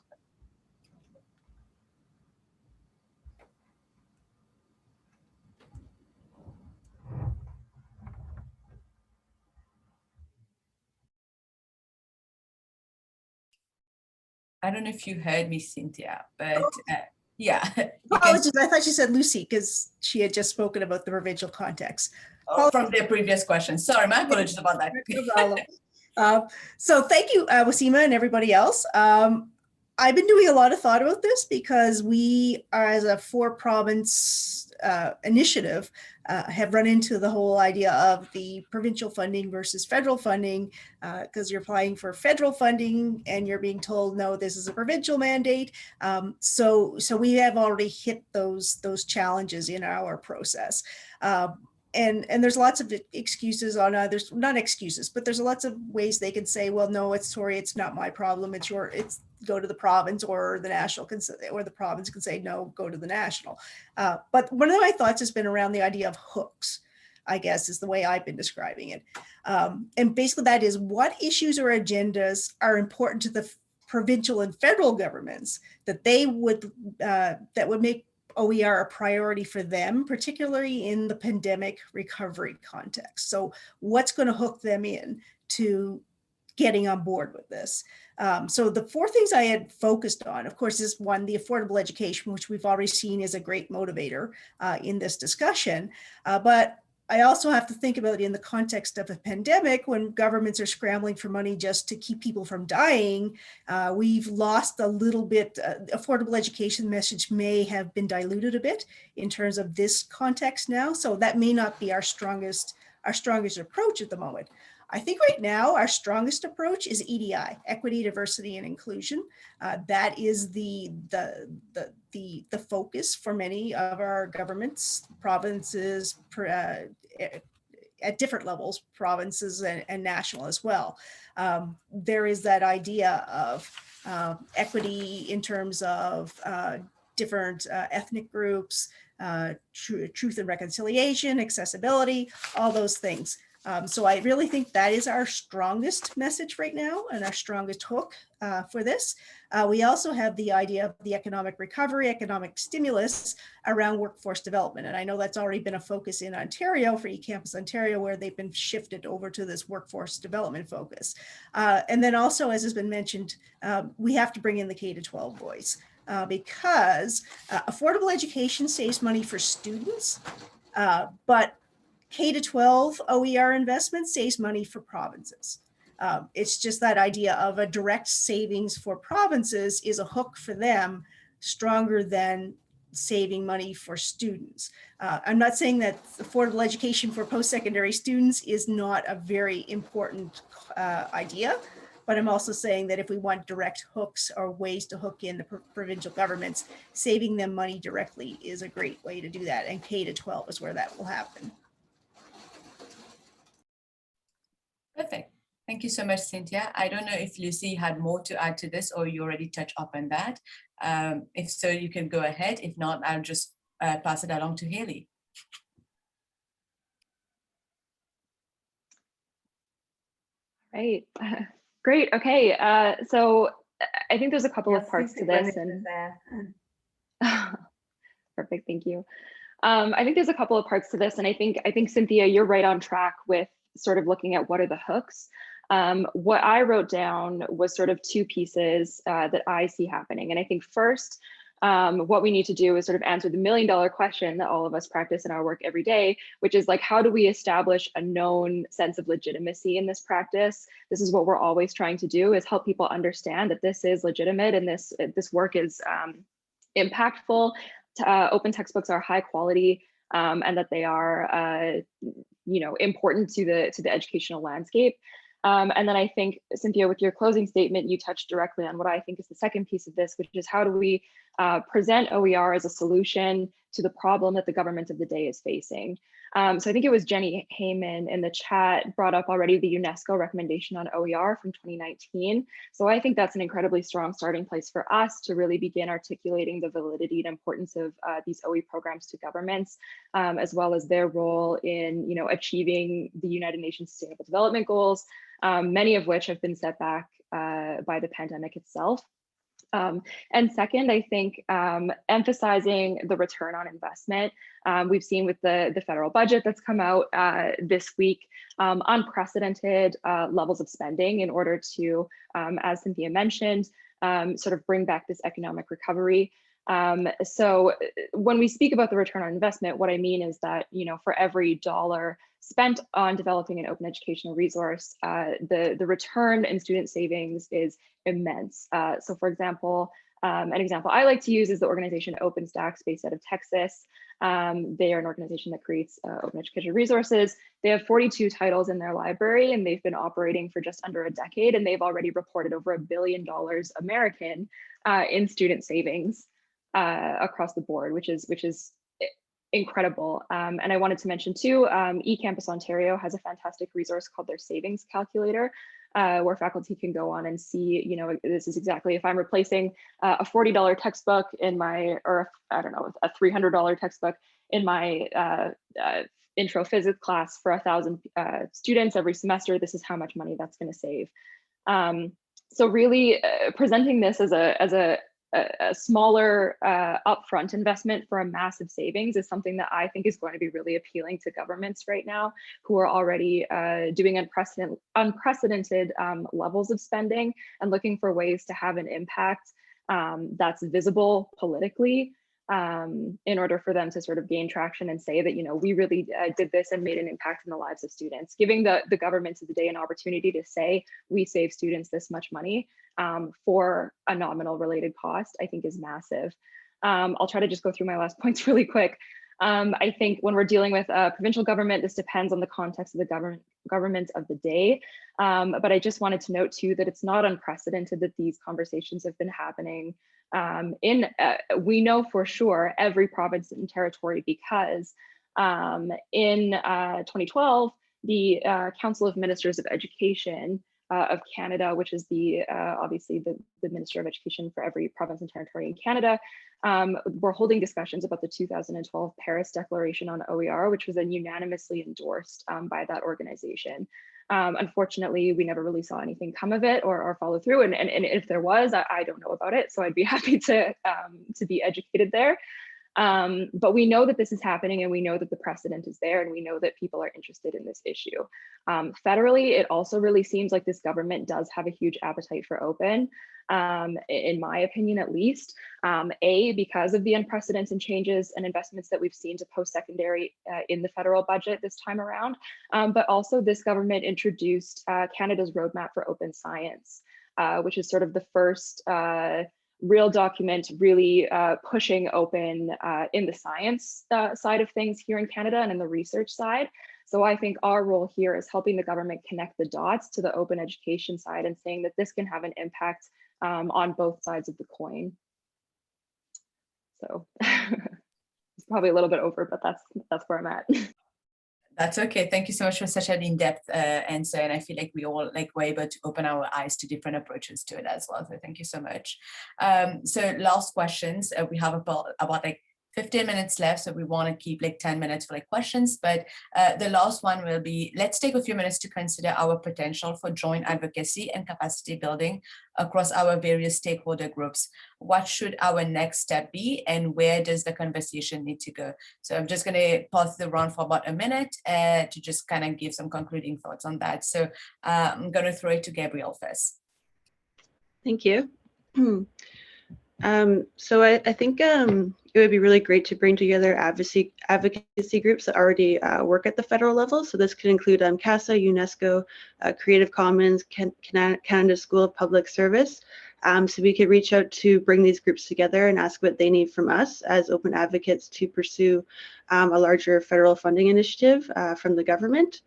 I don't know if you heard me, Cynthia, but yeah. Apologies, I thought you said Lucy because she had just spoken about the provincial context. From the previous question. Sorry, my apologies about that. So thank you, Wasiimah and everybody else. I've been doing a lot of thought about this because we, as a 4-province initiative, have run into the whole idea of the provincial funding versus federal funding, because you're applying for federal funding and you're being told, no, this is a provincial mandate. So we have already hit those challenges in our process. And there's lots of excuses on there's not excuses, but there's lots of ways they can say, well, no, it's not my problem. It's go to the province, or the national can say, or the province can say, no, go to the national. But one of my thoughts has been around the idea of hooks, I guess is the way I've been describing it. And basically that is, what issues or agendas are important to the provincial and federal governments that they would, that would make OER a priority for them, particularly in the pandemic recovery context. So what's going to hook them in to getting on board with this? So the 4 things I had focused on, of course, is 1, the affordable education, which we've already seen is a great motivator in this discussion. But I also have to think about it in the context of a pandemic, when governments are scrambling for money just to keep people from dying. We've lost a little bit. Affordable education message may have been diluted a bit in terms of this context now. So that may not be our strongest approach at the moment. I think right now our strongest approach is EDI, equity, diversity, and inclusion. That is the focus for many of our governments, provinces, at different levels, provinces and national as well. There is that idea of equity in terms of different ethnic groups, truth and reconciliation, accessibility, all those things. So I really think that is our strongest message right now and our strongest hook for this. We also have the idea of the economic recovery, economic stimulus around workforce development. And I know that's already been a focus in Ontario for eCampus Ontario, where they've been shifted over to this workforce development focus. And then also, as has been mentioned, we have to bring in the K-12 voice because affordable education saves money for students, but K-12 OER investment saves money for provinces. It's just that idea of a direct savings for provinces is a hook for them stronger than saving money for students. I'm not saying that affordable education for post-secondary students is not a very important idea, but I'm also saying that if we want direct hooks or ways to hook in the provincial governments, saving them money directly is a great way to do that. And K-12 is where that will happen. Perfect. Thank you so much, Cynthia. I don't know if Lucy had more to add to this or you already touched upon that. If so, you can go ahead. If not, I'll just pass it along to Hailey. Right. Great. Okay. So I think there's a couple of parts to this. And perfect. Thank you. I think there's a couple of parts to this. And I think Cynthia, you're right on track with sort of looking at what are the hooks. What I wrote down was sort of two pieces that I see happening. And I think first, what we need to do is sort of answer the million-dollar question that all of us practice in our work every day, which is like, how do we establish a known sense of legitimacy in this practice? This is what we're always trying to do, is help people understand that this is legitimate and this work is impactful. Open textbooks are high quality and that they are important to the educational landscape. And then I think, Cynthia, with your closing statement, you touched directly on what I think is the second piece of this, which is how do we present OER as a solution to the problem that the government of the day is facing. So I think it was Jenny Heyman in the chat brought up already the UNESCO recommendation on OER from 2019. So I think that's an incredibly strong starting place for us to really begin articulating the validity and importance of these OE programs to governments, as well as their role in achieving the United Nations Sustainable Development Goals, many of which have been set back by the pandemic itself. And second, I think emphasizing the return on investment. We've seen with the federal budget that's come out this week, unprecedented levels of spending in order to, as Cynthia mentioned, sort of bring back this economic recovery. So when we speak about the return on investment, what I mean is that, for every dollar spent on developing an open educational resource, the return in student savings is immense. So for example, an example I like to use is the organization OpenStax based out of Texas. They are an organization that creates open educational resources. They have 42 titles in their library and they've been operating for just under a decade, and they've already reported over $1 billion American in student savings across the board, which is incredible. And I wanted to mention too, eCampus Ontario has a fantastic resource called their Savings Calculator, where faculty can go on and see, this is exactly if I'm replacing a $40 textbook in my, or I don't know, a $300 textbook in my intro physics class for 1,000 students every semester, this is how much money that's going to save. So really presenting this as a smaller upfront investment for a massive savings is something that I think is going to be really appealing to governments right now, who are already doing unprecedented levels of spending and looking for ways to have an impact that's visible politically, in order for them to sort of gain traction and say that, we really did this and made an impact in the lives of students. Giving the governments of the day an opportunity to say, we save students this much money for a nominal related cost, I think is massive. I'll try to just go through my last points really quick. I think when we're dealing with a provincial government, this depends on the context of the government of the day. But I just wanted to note too that it's not unprecedented that these conversations have been happening we know for sure every province and territory, because in 2012, the Council of Ministers of Education of Canada, which is the obviously the Minister of Education for every province and territory in Canada. We're holding discussions about the 2012 Paris Declaration on OER, which was then unanimously endorsed by that organization. Unfortunately, we never really saw anything come of it or follow through. And if there was, I don't know about it. So I'd be happy to be educated there. But we know that this is happening, and we know that the precedent is there, and we know that people are interested in this issue. Federally, it also really seems like this government does have a huge appetite for open, in my opinion, at least. Because of the unprecedented changes and investments that we've seen to post-secondary in the federal budget this time around, but also this government introduced Canada's Roadmap for Open Science, which is sort of the first real document really pushing open in the science side of things here in Canada and in the research side. So I think our role here is helping the government connect the dots to the open education side and saying that this can have an impact on both sides of the coin. So it's probably a little bit over, but that's where I'm at. That's okay. Thank you so much for such an in-depth answer. And I feel like we all were able to open our eyes to different approaches to it as well. So thank you so much. So last questions. We have about 15 minutes left, so we want to keep 10 minutes for questions, but the last one will be, let's take a few minutes to consider our potential for joint advocacy and capacity building across our various stakeholder groups. What should our next step be, and where does the conversation need to go? So I'm just going to pause the round for about a minute to just kind of give some concluding thoughts on that. So I'm going to throw it to Gabrielle first. Thank you. So I think it would be really great to bring together advocacy groups that already work at the federal level. So this could include CASA, UNESCO, Creative Commons, Canada School of Public Service. So we could reach out to bring these groups together and ask what they need from us as open advocates to pursue a larger federal funding initiative from the government.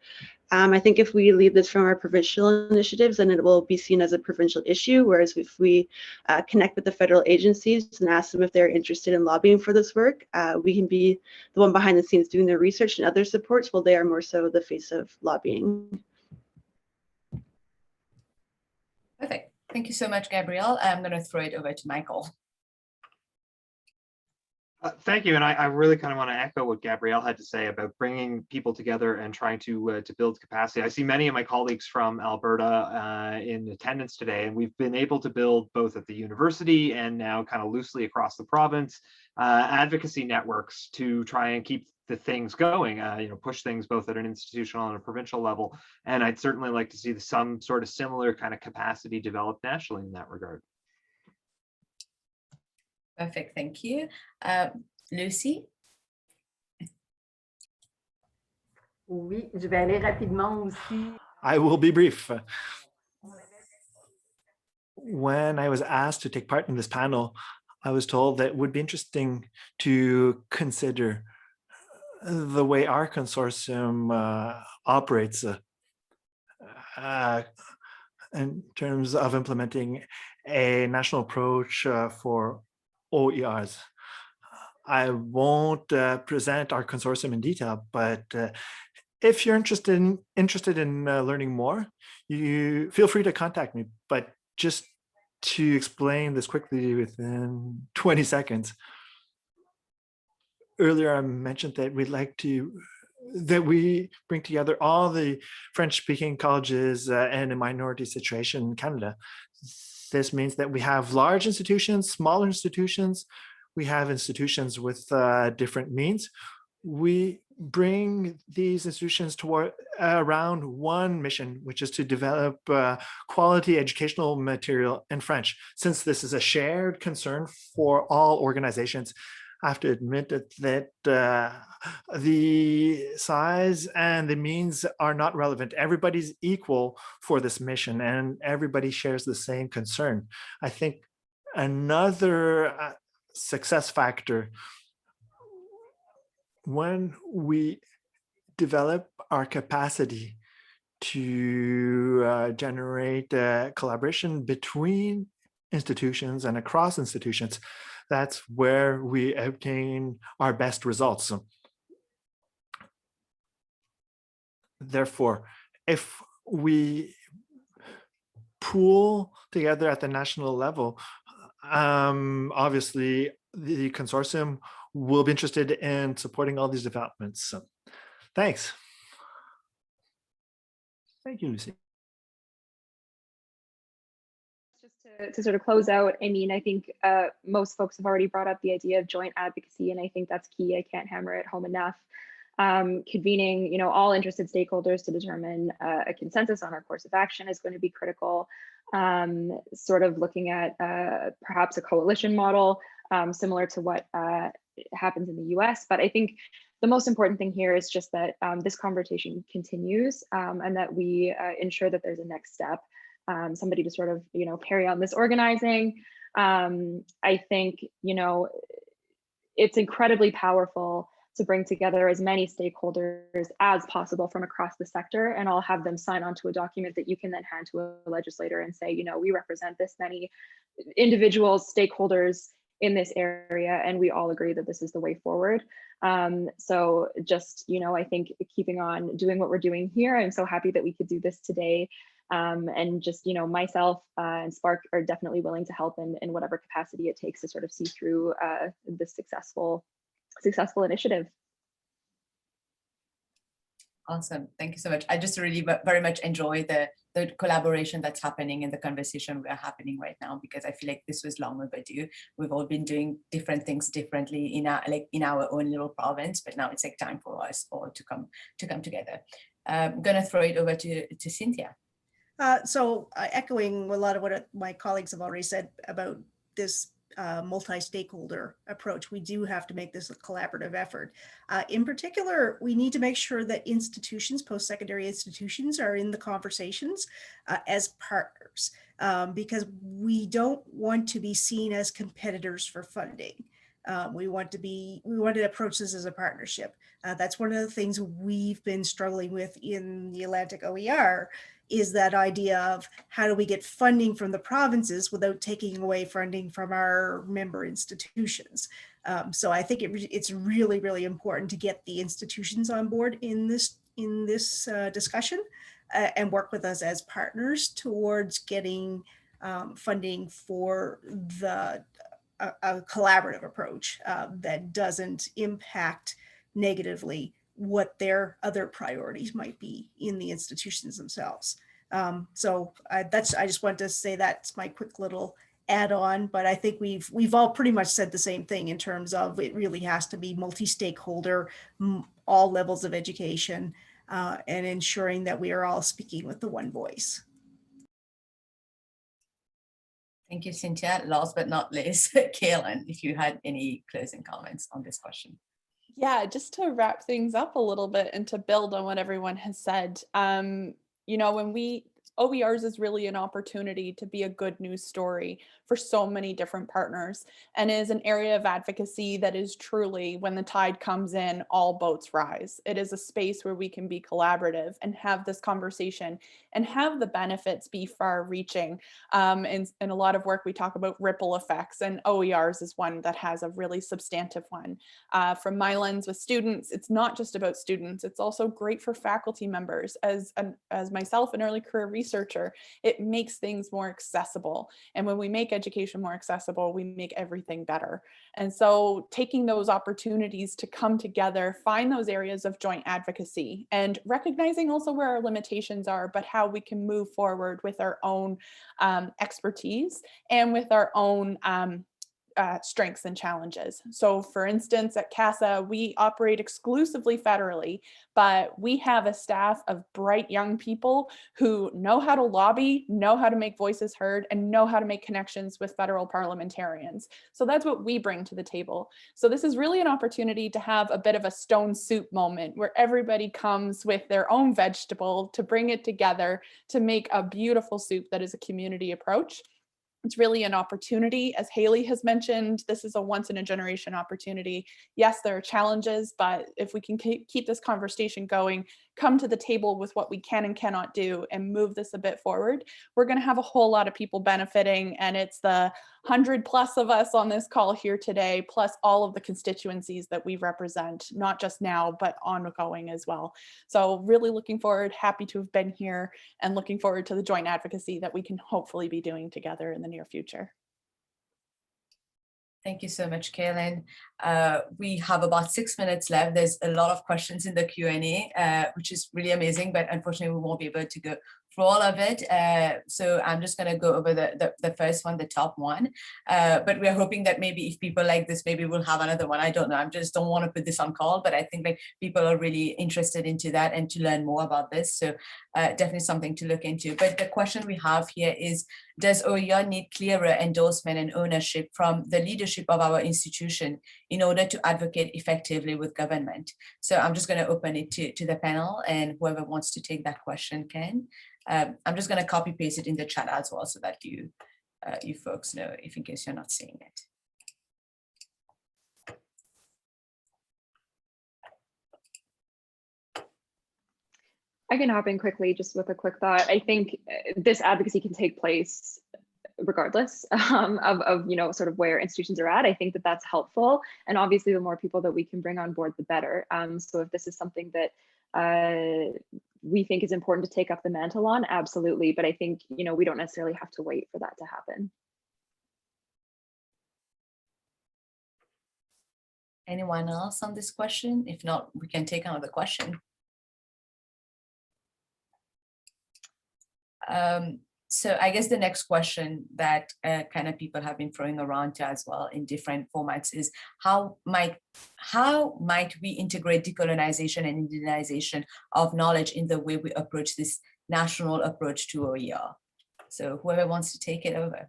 I think if we lead this from our provincial initiatives, then it will be seen as a provincial issue, whereas if we connect with the federal agencies and ask them if they're interested in lobbying for this work, we can be the one behind the scenes doing the research and other supports, while they are more so the face of lobbying. Perfect. Thank you so much, Gabrielle. I'm going to throw it over to Michael. Thank you, and I really kind of want to echo what Gabrielle had to say about bringing people together and trying to build capacity. I see many of my colleagues from Alberta in attendance today, and we've been able to build both at the university and now kind of loosely across the province advocacy networks to try and keep the things going, push things both at an institutional and a provincial level. And I'd certainly like to see some sort of similar kind of capacity developed nationally in that regard. Perfect, thank you. Lucy? Oui, je vais aller rapidement aussi. I will be brief. When I was asked to take part in this panel, I was told that it would be interesting to consider the way our consortium operates in terms of implementing a national approach for OERs. I won't present our consortium in detail, but if you're interested in learning more, you feel free to contact me. But just to explain this quickly within 20 seconds, earlier I mentioned that we bring together all the French-speaking colleges in a minority situation in Canada. This means that we have large institutions, smaller institutions. We have institutions with different means. We bring these institutions toward around one mission, which is to develop quality educational material in French. Since this is a shared concern for all organizations, I have to admit that the size and the means are not relevant. Everybody's equal for this mission and everybody shares the same concern. I think another success factor when we develop our capacity to generate collaboration between institutions and across institutions, that's where we obtain our best results. Therefore, if we pool together at the national level. Obviously, the consortium will be interested in supporting all these developments. So, thanks. Thank you, Lucy. Just to sort of close out, I mean, I think most folks have already brought up the idea of joint advocacy, and I think that's key. I can't hammer it home enough. Convening, you know, all interested stakeholders to determine a consensus on our course of action is going to be critical. Sort of looking at perhaps a coalition model similar to what happens in the US. But I think the most important thing here is just that this conversation continues and that we ensure that there's a next step, somebody to sort of, you know, carry on this organizing. I think, you know, it's incredibly powerful to bring together as many stakeholders as possible from across the sector, and I'll have them sign onto a document that you can then hand to a legislator and say, you know, we represent this many individuals, stakeholders in this area, and we all agree that this is the way forward. So just, you know, I think keeping on doing what we're doing here, I'm so happy that we could do this today. And just, you know, myself and SPARC are definitely willing to help in whatever capacity it takes to sort of see through this successful initiative. Awesome. Thank you so much. I just really very much enjoy the collaboration that's happening and the conversation we are happening right now, because I feel like this was long overdue. We've all been doing different things differently in our own little province, but now it's like time for us all to come together. I'm gonna throw it over to Cynthia. So echoing a lot of what my colleagues have already said about this multi-stakeholder approach, we do have to make this a collaborative effort. In particular, we need to make sure that institutions, post-secondary institutions, are in the conversations as partners, because we don't want to be seen as competitors for funding. We want to approach this as a partnership. That's one of the things we've been struggling with in the Atlantic OER, is that idea of how do we get funding from the provinces without taking away funding from our member institutions. So I think it's really, really important to get the institutions on board in this discussion and work with us as partners towards getting funding for a collaborative approach that doesn't impact negatively what their other priorities might be in the institutions themselves. So I just want to say that's my quick little add-on, but I think we've all pretty much said the same thing in terms of it really has to be multi-stakeholder, all levels of education, and ensuring that we are all speaking with the one voice. Thank you, Cynthia. Last but not least, Kalin, if you had any closing comments on this question. Yeah, just to wrap things up a little bit and to build on what everyone has said, you know, when OERs is really an opportunity to be a good news story for so many different partners, and is an area of advocacy that is truly, when the tide comes in, all boats rise. It is a space where we can be collaborative and have this conversation and have the benefits be far reaching. In a lot of work, we talk about ripple effects, and OERs is one that has a really substantive one. From my lens with students, it's not just about students, it's also great for faculty members. As myself, an early career researcher, it makes things more accessible. And when we make education more accessible, we make everything better. And so taking those opportunities to come together, find those areas of joint advocacy, and recognizing also where our limitations are, but how we can move forward with our own expertise and with our own strengths and challenges. So for instance, at CASA, we operate exclusively federally, but we have a staff of bright young people who know how to lobby, know how to make voices heard, and know how to make connections with federal parliamentarians. So that's what we bring to the table. So this is really an opportunity to have a bit of a stone soup moment where everybody comes with their own vegetable to bring it together to make a beautiful soup that is a community approach. It's really an opportunity. As Hailey has mentioned, this is a once in a generation opportunity. Yes, there are challenges, but if we can keep this conversation going, come to the table with what we can and cannot do and move this a bit forward, we're going to have a whole lot of people benefiting. And it's the 100+ of us on this call here today, plus all of the constituencies that we represent, not just now, but ongoing as well. So really looking forward, happy to have been here, and looking forward to the joint advocacy that we can hopefully be doing together in the near future. Thank you so much, Kalin. We have about 6 minutes left. There's a lot of questions in the Q&A, which is really amazing, but unfortunately we won't be able to go through all of it. So I'm just going to go over the first one, the top one. But we're hoping that maybe if people like this, maybe we'll have another one. I don't know. I just don't want to put this on call, but I think like people are really interested into that and to learn more about this. So definitely something to look into. But the question we have here is, does OER need clearer endorsement and ownership from the leadership of our institution in order to advocate effectively with government? So I'm just going to open it to the panel, and whoever wants to take that question can. I'm just going to copy paste it in the chat as well, so that you folks know, if in case you're not seeing it. I can hop in quickly just with a quick thought. I think this advocacy can take place regardless of you know, sort of where institutions are at. I think that that's helpful, and obviously the more people that we can bring on board, the better. So if this is something that we think is important to take up the mantle on, absolutely. But I think, you know, we don't necessarily have to wait for that to happen. Anyone else on this question? If not, we can take another question. So I guess the next question that kind of people have been throwing around to as well in different formats is how might we integrate decolonization and indigenization of knowledge in the way we approach this national approach to OER? So whoever wants to take it over.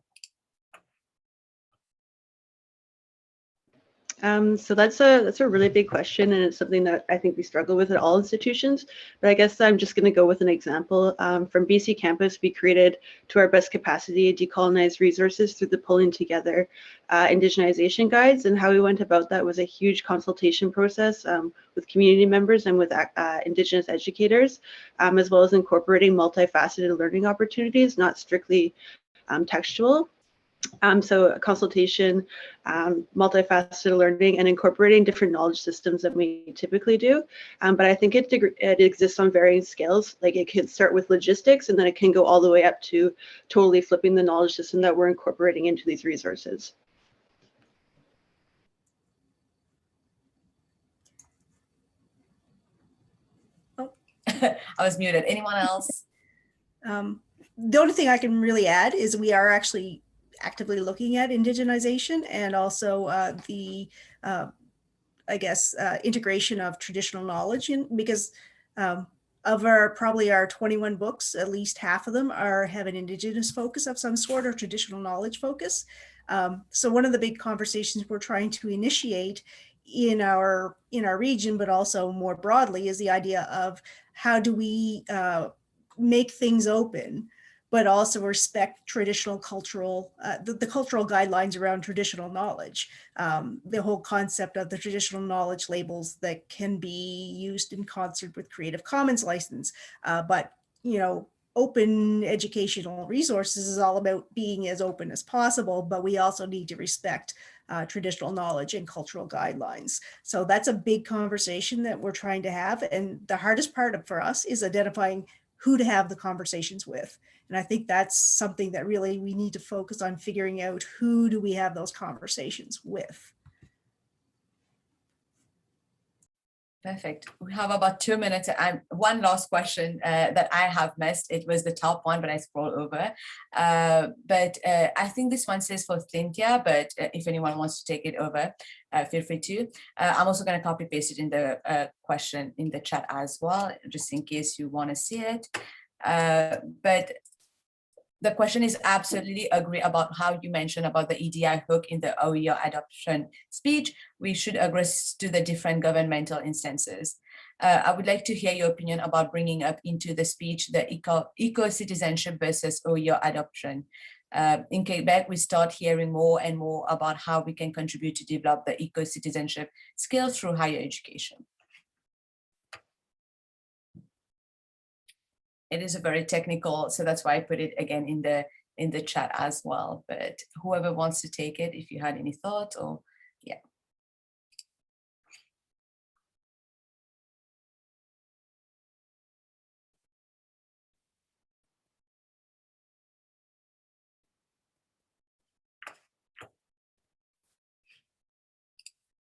So that's a really big question, and it's something that I think we struggle with at all institutions. But I guess I'm just going to go with an example. From BC campus, we created, to our best capacity, decolonized resources through the pulling together indigenization guides. And how we went about that was a huge consultation process with community members and with Indigenous educators, as well as incorporating multifaceted learning opportunities, not strictly textual. So a consultation, multifaceted learning, and incorporating different knowledge systems that we typically do. But I think it exists on varying scales. Like it can start with logistics, and then it can go all the way up to totally flipping the knowledge system that we're incorporating into these resources. Oh, I was muted. Anyone else? The only thing I can really add is we are actually actively looking at indigenization, and also I guess integration of traditional knowledge in, because of probably our 21 books, at least half of them have an Indigenous focus of some sort, or traditional knowledge focus. So one of the big conversations we're trying to initiate in our region, but also more broadly, is the idea of how do we make things open, but also respect traditional cultural, the cultural guidelines around traditional knowledge. The whole concept of the traditional knowledge labels that can be used in concert with Creative Commons license. But, you know, open educational resources is all about being as open as possible, but we also need to respect traditional knowledge and cultural guidelines. So that's a big conversation that we're trying to have. And the hardest part for us is identifying who to have the conversations with. And I think that's something that really we need to focus on, figuring out who do we have those conversations with. Perfect. We have about 2 minutes. One last question that I have missed. It was the top one, but I scrolled over. But I think this one says for Cynthia, but if anyone wants to take it over, feel free to. I'm also going to copy paste it in the question in the chat as well, just in case you want to see it. But the question is, absolutely agree about how you mentioned about the EDI hook in the OER adoption speech. We should address to the different governmental instances. I would like to hear your opinion about bringing up into the speech the eco-citizenship versus OER adoption. in Quebec, we start hearing more and more about how we can contribute to develop the eco-citizenship skills through higher education. It is a very technical, so that's why I put it again in the chat as well. But whoever wants to take it, if you had any thoughts or yeah.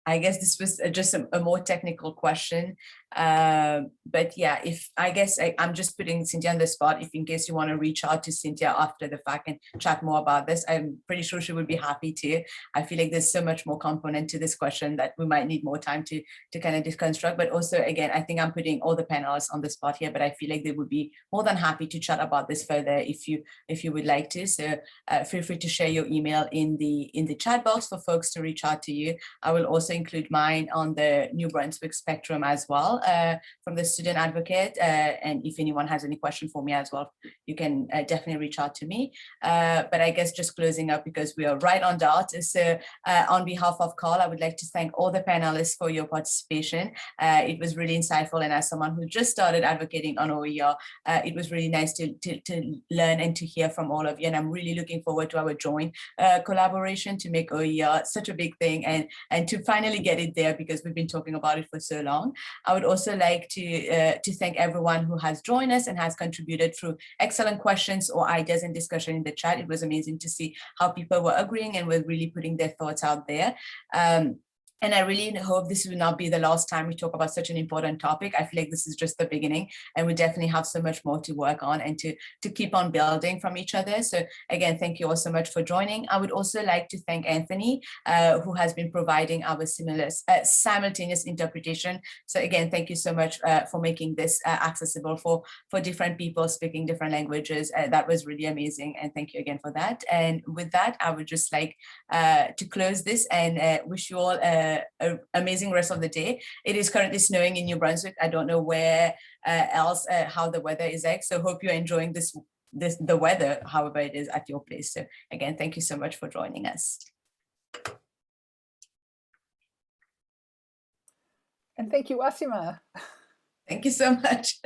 I guess this was just a more technical question. But yeah, if I guess I'm just putting Cynthia on the spot, if in case you want to reach out to Cynthia after the fact and chat more about this, I'm pretty sure she would be happy to. I feel like there's so much more component to this question that we might need more time to kind of deconstruct. But also, again, I think I'm putting all the panelists on the spot here, but I feel like they would be more than happy to chat about this further if you would like to. So feel free to share your email in the chat box for folks to reach out to you. I will also include mine on the New Brunswick spectrum as well, from the student advocate. And if anyone has any question for me as well, you can definitely reach out to me. But I guess just closing up because we are right on dot. So on behalf of CAL, I would like to thank all the panelists for your participation. It was really insightful. And as someone who just started advocating on OER, it was really nice to learn and to hear from all of you. And I'm really looking forward to our joint collaboration to make OER such a big thing and to finally get it there, because we've been talking about it for so long. I would also like to thank everyone who has joined us and has contributed through excellent questions or ideas and discussion in the chat. It was amazing to see how people were agreeing and were really putting their thoughts out there. And I really hope this will not be the last time we talk about such an important topic. I feel like this is just the beginning, and we definitely have so much more to work on and to keep on building from each other. So again, thank you all so much for joining. I would also like to thank Anthony, who has been providing our simultaneous interpretation. So again, thank you so much for making this accessible for different people speaking different languages. That was really amazing, and thank you again for that. And with that, I would just like to close this and wish you all an amazing rest of the day. It is currently snowing in New Brunswick. I don't know where else how the weather is like, so hope you're enjoying the weather however it is at your place. So again, thank you so much for joining us. And thank you, Wasiimah. Thank you so much.